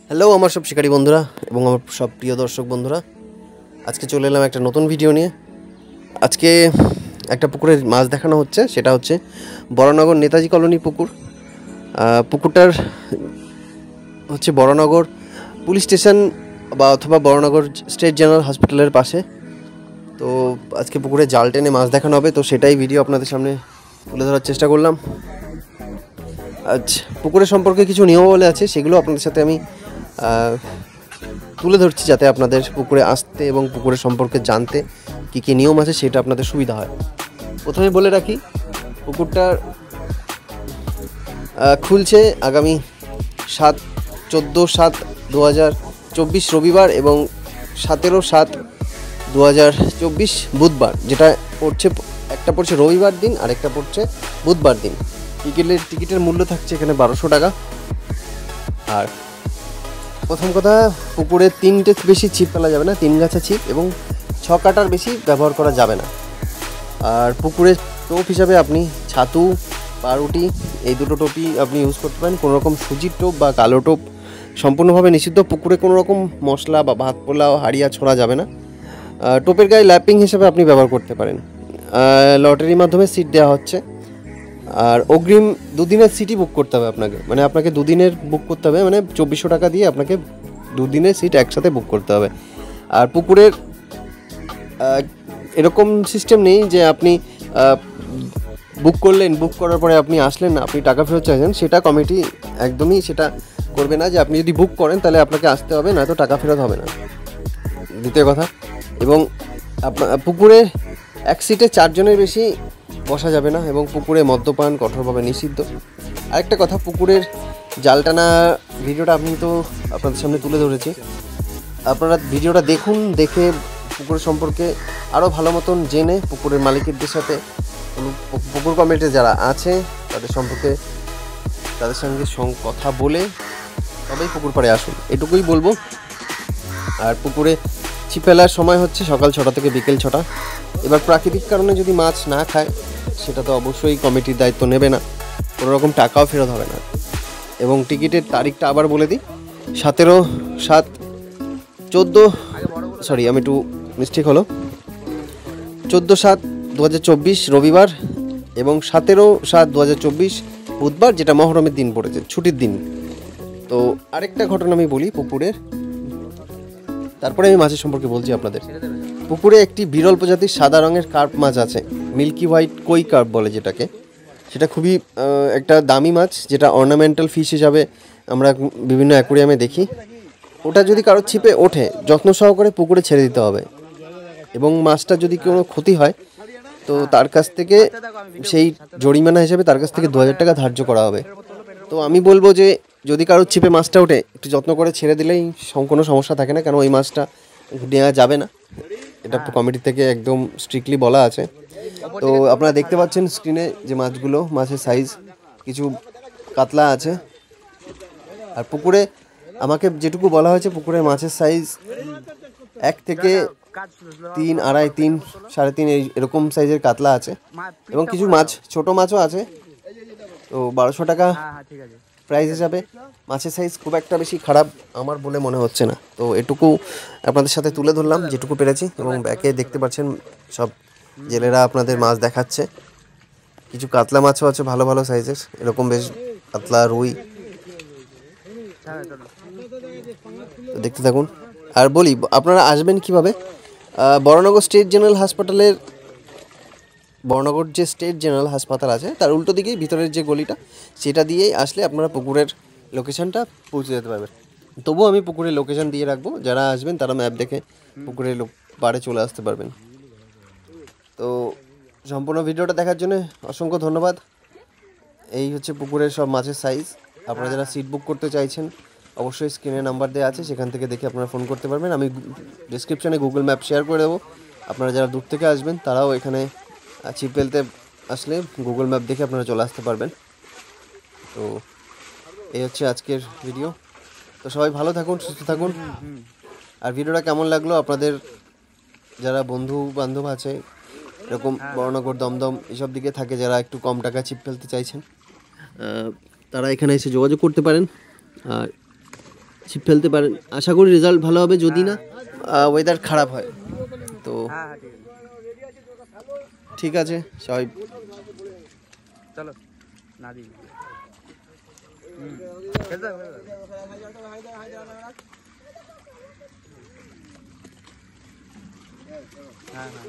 Hello আমার সব শিকারী বন্ধুরা এবং আমার সব প্রিয় দর্শক বন্ধুরা, আজকে চলে এলাম একটা নতুন ভিডিও নিয়ে। আজকে একটা পুকুরের মাছ দেখানো হচ্ছে, সেটা হচ্ছে বড়নগর নেতাজি কলোনি পুকুর। পুকুরটার হচ্ছে বড়নগর পুলিশ স্টেশন বা অথবা বড়নগর স্টেট জেনারেল হসপিটালের পাশে। তো আজকে পুকুরে জাল টেনে মাছ দেখানো হবে, তো সেটাই ভিডিও আপনাদের সামনে তুলে ধরার চেষ্টা করলাম। আজ পুকুরের সম্পর্কে কিছু নিয়মাবলী আছে, সেগুলো আপনাদের সাথে আমি তুলে ধরছি, যাতে আপনাদের পুকুরে আসতে এবং পুকুরের সম্পর্কে জানতে কী কী নিয়ম আছে সেটা আপনাদের সুবিধা হয়। প্রথমে বলে রাখি, পুকুরটা খুলছে আগামী 14/7/2024 রবিবার এবং 17/7/2024 বুধবার, যেটা পড়ছে একটা পড়ছে রবিবার দিন আর একটা পড়ছে বুধবার দিন। টিকিটের মূল্য থাকছে এখানে 1200 টাকা। আর প্রথম কথা, পুকুরে 3টে বেশি ছিপ ফেলা যাবে না, 3 গাছা ছিপ, এবং 6 কাটার বেশি ব্যবহার করা যাবে না। আর পুকুরের টোপ হিসাবে আপনি ছাতু, পাউরুটি এই দুটো টোপই আপনি ইউজ করতে পারেন। কোনো রকম সুজির টোপ বা কালো টোপ সম্পূর্ণভাবে নিষিদ্ধ। পুকুরে কোনো রকম মশলা বা ভাত পোলাও হাড়িয়া ছোড়া যাবে না। টোপের গায়ে ল্যাপিং হিসেবে আপনি ব্যবহার করতে পারেন। লটারির মাধ্যমে সিট দেওয়া হচ্ছে। আর অগ্রিম 2 দিনের সিটই বুক করতে হবে আপনাকে, মানে আপনাকে 2 দিনের বুক করতে হবে, মানে 2400 টাকা দিয়ে আপনাকে 2 দিনের সিট একসাথে বুক করতে হবে। আর পুকুরের এরকম সিস্টেম নেই যে আপনি বুক করলেন, বুক করার পরে আপনি আসলেন না, আপনি টাকা ফেরত চাইছেন, সেটা কমিটি একদমই সেটা করবে না। যে আপনি যদি বুক করেন তাহলে আপনাকে আসতে হবে, না তো টাকা ফেরত হবে না, দ্বিতীয় কথা। এবং পুকুরে এক সিটে 4 জনের বেশি বসা যাবে না, এবং পুকুরে মদ্যপান কঠোরভাবে নিষিদ্ধ। আরেকটা কথা, পুকুরের জাল টানা ভিডিওটা আমি তো আপনাদের সামনে তুলে ধরেছি। আপনারা ভিডিওটা দেখুন, দেখে পুকুরের সম্পর্কে আরও ভালো মতন জেনে পুকুরের মালিকদের সাথে, পুকুর কমিটি যারা আছে তাদের সঙ্গে কথা বলে তবেই পুকুর পাড়ে আসুন, এটুকুই বলবো। আর পুকুরে ছিপ ফেলার সময় হচ্ছে সকাল 6টা থেকে বিকেল 6টা। এবার প্রাকৃতিক কারণে যদি মাছ না খায় সেটা তো অবশ্যই কমিটির দায়িত্ব নেবে না, কোনো রকম টাকাও ফেরত হবে না। এবং টিকিটের তারিখটা আবার বলে দিই, 14/7/2024 রবিবার এবং 17/7/2024 বুধবার, যেটা মহরমের দিন পড়েছে, ছুটির দিন। তো আরেকটা ঘটনা আমি বলি পুকুরের, তারপরে আমি মাছের সম্পর্কে বলছি আপনাদের। পুকুরে একটি বিরল প্রজাতির সাদা রঙের কার্প মাছ আছে, মিল্কি হোয়াইট কই কার্প বলে যেটাকে। সেটা খুবই একটা দামি মাছ, যেটা অর্নামেন্টাল ফিশ হিসাবে আমরা বিভিন্ন অ্যাকুরিয়ামে দেখি। ওটা যদি কারোর ছিপে ওঠে, যত্ন সহকারে পুকুরে ছেড়ে দিতে হবে, এবং মাছটা যদি কোনো ক্ষতি হয় তো তার কাছ থেকে সেই জরিমানা হিসেবে তার কাছ থেকে 2000 টাকা ধার্য করা হবে। তো আমি বলবো যে যদি কারোর ছিপে মাছটা ওঠে, একটু যত্ন করে ছেড়ে দিলেই কোনো সমস্যা থাকে না, কেন ওই মাছটা নেওয়া যাবে না, এটা কমিটি থেকে একদম স্ট্রিক্টলি বলা আছে। তো আপনারা দেখতে পাচ্ছেন স্ক্রিনে যে মাছের সাইজ, কিছু কাতলা আছে। আর পুকুরে আমাকে যেটুকু বলা হয়েছে, পুকুরের মাছের সাইজ 1 থেকে 3, 2.5, 3, 3.5 এরকম সাইজের কাতলা আছে, এবং কিছু ছোট মাছও আছে। তো 1200 টাকা প্রাইস হিসাবে মাছের সাইজ খুব একটা বেশি খারাপ আমার বলে মনে হচ্ছে না। তো এটুকু আপনাদের সাথে তুলে ধরলাম যেটুকু পেরেছি। এবং ব্যাকে দেখতে পাচ্ছেন সব জেলেরা আপনাদের মাছ দেখাচ্ছে। কিছু কাতলা মাছও আছে ভালো ভালো সাইজের, এরকম বেশ কাতলা, রুই। দেখতে থাকুন। আর বলি, আপনারা আসবেন কিভাবে? বড়নগর যে স্টেট জেনারেল হাসপাতাল আছে তার উল্টো দিকেই ভিতরের যে গলিটা, সেটা দিয়েই আসলে আপনারা পুকুরের লোকেশনটা পৌঁছে যেতে পারবেন। তবুও আমি পুকুরের লোকেশন দিয়ে রাখবো, যারা আসবেন তারা ম্যাপ দেখে পুকুরের পাড়ে চলে আসতে পারবেন। তো সম্পূর্ণ ভিডিওটা দেখার জন্য অসংখ্য ধন্যবাদ। এই হচ্ছে পুকুরের সব মাছের সাইজ। আপনারা যারা সিট বুক করতে চাইছেন, অবশ্যই স্ক্রিনে নাম্বার দেওয়া আছে, সেখান থেকে দেখে আপনারা ফোন করতে পারবেন। আমি ডিসক্রিপশানে গুগল ম্যাপ শেয়ার করে দেবো। আপনারা যারা দূর থেকে আসবেন তারাও এখানে ছিপ ফেলতে আসলে গুগল ম্যাপ দেখে আপনারা চলে আসতে পারবেন। তো এই হচ্ছে আজকের ভিডিও। তো সবাই ভালো থাকুন, সুস্থ থাকুন। আর ভিডিওটা কেমন লাগলো, আপনাদের যারা বন্ধু বান্ধব আছে এরকম বড়নগর, দমদম এসব দিকে থাকে, যারা একটু কম টাকা ছিপ ফেলতে চাইছেন, তারা এখানে এসে যোগাযোগ করতে পারেন। আর ছিপ ফেলতে পারেন। আশা করি রেজাল্ট ভালো হবে, যদি না ওয়েদার খারাপ হয় তো। হ্যাঁ হ্যাঁ ঠিক ঠিক আছে। আছে সবাই চলো না দিই খেলতে হবে, খেলতে হবে। হ্যাঁ হ্যাঁ